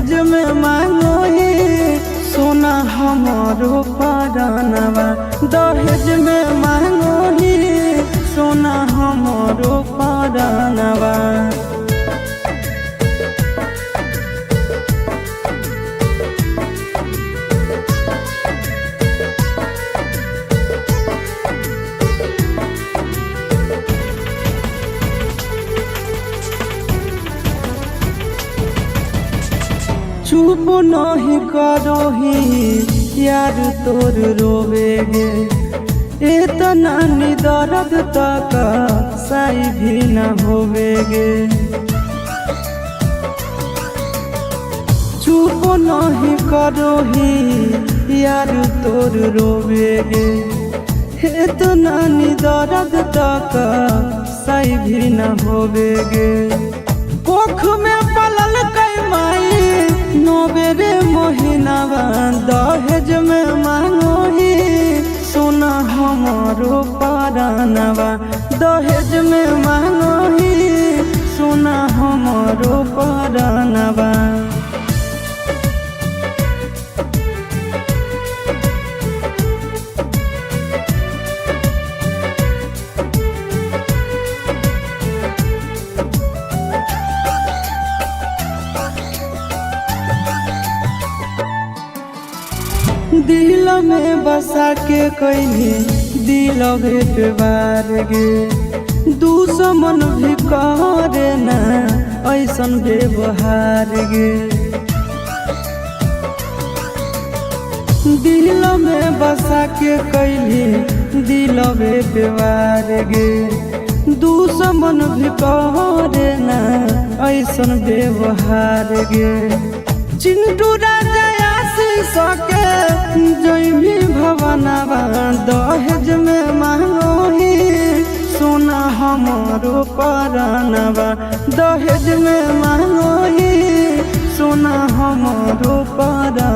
दहेज में मांगोही सोना हमारो परानवा। दहेज में मांगोही सोना हमारो परानवा। चुप नहीं करोही यार तोर रोवेगे, इतना दर्द तक सही भी न होवेगे। चुप नहीं करोही यार तोर रोवेगे, इतना दर्द तक सही भी न होवेगे। कोख में पलल कई माई नोबेरे मोहिनावा। दहेज में मांगोही सोना हमारो परानवा। दहेज में मांगोही सोना हमारो परानवा। दिल में बसा के कहीं दिल बार गे। दुश्मन भी करे ना ऐसन व्यवहार गे। दिल में बसा के कहीं दिल बार गे। दुश्मन भी करे ना ऐसन व्यवहार गे। चिंटू राजा सके जैमी भवनवा। दहेज में मांगोही सोना हमारो परानवा। दहेज में मांगोही सोना हमारो परानवा।